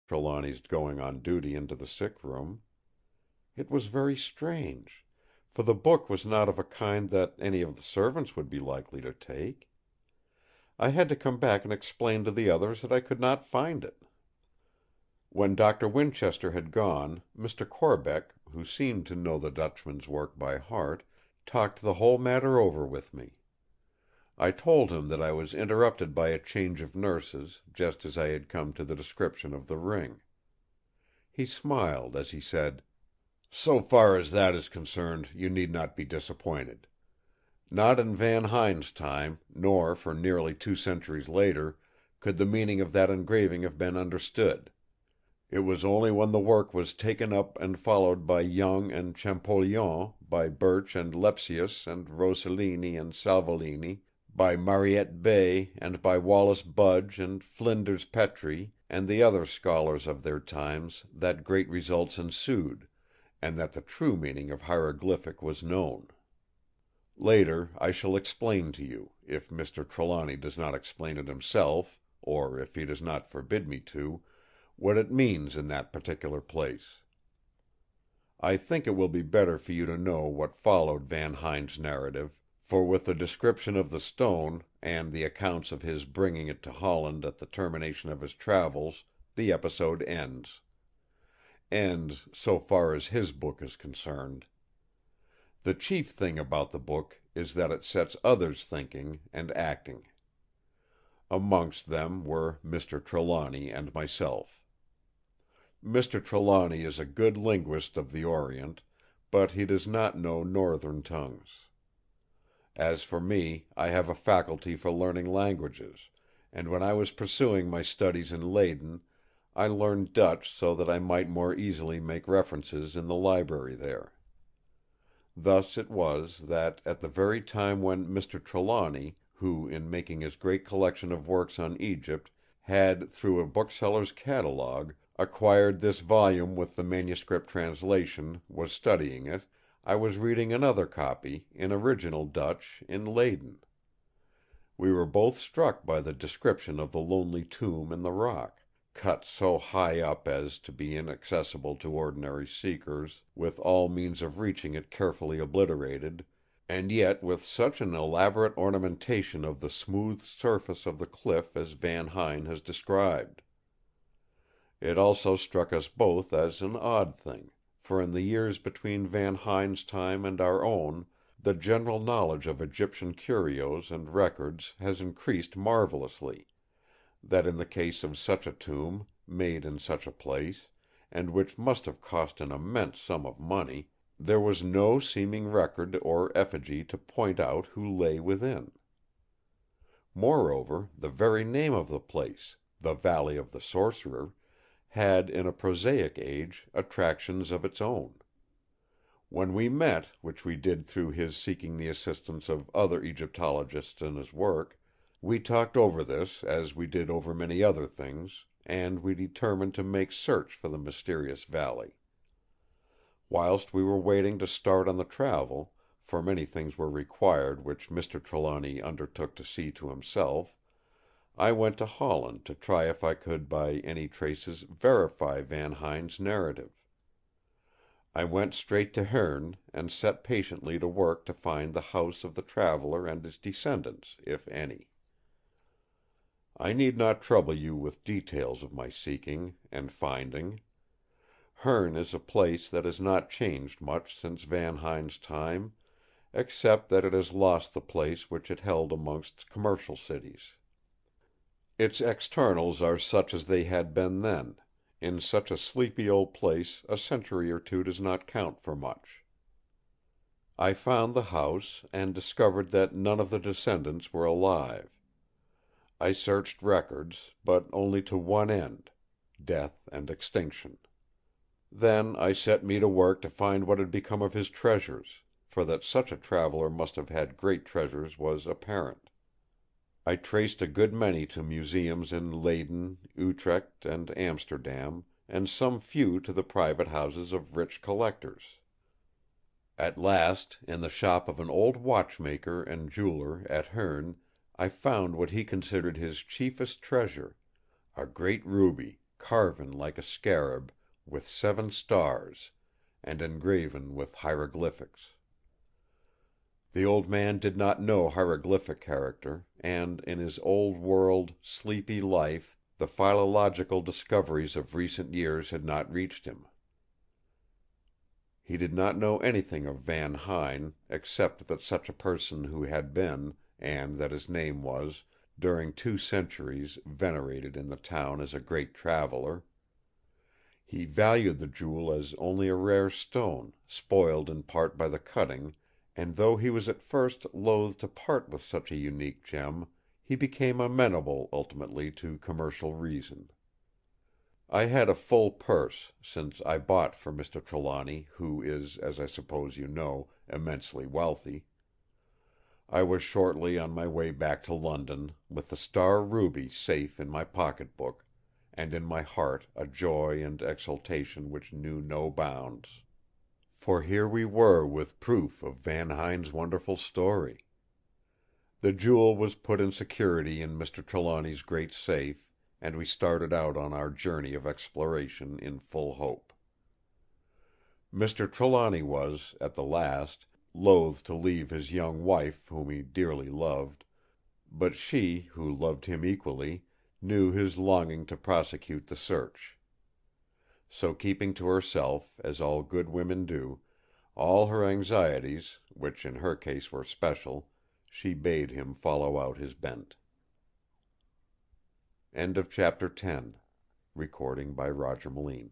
Trelawny's going on duty into the sick room. It was very strange, for the book was not of a kind that any of the servants would be likely to take. I had to come back and explain to the others that I could not find it. When Doctor Winchester had gone, Mr. Corbeck, who seemed to know the Dutchman's work by heart, talked the whole matter over with me. I told him that I was interrupted by a change of nurses, just as I had come to the description of the ring. He smiled as he said: "So far as that is concerned, you need not be disappointed. Not in Van Huyn's time, nor for nearly 2 centuries later, could the meaning of that engraving have been understood. It was only when the work was taken up and followed by Young and Champollion, by Birch and Lepsius and Rosellini and Salvolini, by Mariette Bey and by Wallace Budge and Flinders Petrie and the other scholars of their times that great results ensued, and that the true meaning of hieroglyphic was known. Later I shall explain to you, if Mr. Trelawny does not explain it himself, or if he does not forbid me to, what it means in that particular place. I think it will be better for you to know what followed Van Huyn's narrative, for with the description of the stone, and the accounts of his bringing it to Holland at the termination of his travels, the episode ends. Ends, so far as his book is concerned. The chief thing about the book is that it sets others thinking and acting. Amongst them were Mr. Trelawny and myself. Mr. Trelawny is a good linguist of the Orient, but he does not know northern tongues. As for me, I have a faculty for learning languages, and when I was pursuing my studies in Leyden, I learned Dutch so that I might more easily make references in the library there. Thus it was that at the very time when Mr. Trelawny, who in making his great collection of works on Egypt had, through a bookseller's catalogue, acquired this volume with the manuscript translation, was studying it, I was reading another copy, in original Dutch, in Leyden. We were both struck by the description of the lonely tomb in the rock, cut so high up as to be inaccessible to ordinary seekers, with all means of reaching it carefully obliterated, and yet with such an elaborate ornamentation of the smooth surface of the cliff as Van Huyn has described. It also struck us both as an odd thing, for in the years between Van Huyn's time and our own, the general knowledge of Egyptian curios and records has increased marvellously, that in the case of such a tomb, made in such a place, and which must have cost an immense sum of money, there was no seeming record or effigy to point out who lay within. Moreover, the very name of the place, the Valley of the Sorcerer, had in a prosaic age attractions of its own. When we met, which we did through his seeking the assistance of other Egyptologists in his work, we talked over this as we did over many other things, and we determined to make search for the mysterious valley. Whilst we were waiting to start on the travel, for many things were required which Mr. Trelawny undertook to see to himself, I went to Holland to try if I could by any traces verify Van Huyn's narrative. I went straight to Hoorn, and set patiently to work to find the house of the traveller and his descendants, if any. I need not trouble you with details of my seeking and finding. Hoorn is a place that has not changed much since Van Huyn's time, except that it has lost the place which it held amongst commercial cities. Its externals are such as they had been then; in such a sleepy old place a century or two does not count for much. I found the house, and discovered that none of the descendants were alive. I searched records, but only to one end: death and extinction. Then I set me to work to find what had become of his treasures, for that such a traveller must have had great treasures was apparent. I traced a good many to museums in Leyden, Utrecht, and Amsterdam, and some few to the private houses of rich collectors. At last, in the shop of an old watchmaker and jeweller at Hoorn, I found what he considered his chiefest treasure, a great ruby, carven like a scarab, with 7 stars, and engraven with hieroglyphics. The old man did not know hieroglyphic character, and in his old-world, sleepy life the philological discoveries of recent years had not reached him. He did not know anything of Van Huyn, except that such a person who had been, and that his name was, during 2 centuries, venerated in the town as a great traveller. He valued the jewel as only a rare stone, spoiled in part by the cutting, and though he was at first loath to part with such a unique gem, he became amenable ultimately to commercial reason. I had a full purse, since I bought for Mr. Trelawny, who is, as I suppose you know, immensely wealthy. I was shortly on my way back to London, with the star ruby safe in my pocket-book, and in my heart a joy and exultation which knew no bounds. For here we were with proof of Van Huyn's wonderful story. The jewel was put in security in Mr. Trelawny's great safe, and we started out on our journey of exploration in full hope. Mr. Trelawny was, at the last, loath to leave his young wife whom he dearly loved, but she, who loved him equally, knew his longing to prosecute the search. So keeping to herself, as all good women do, all her anxieties, which in her case were special, she bade him follow out his bent. End of chapter 10. Recording by Roger Moline.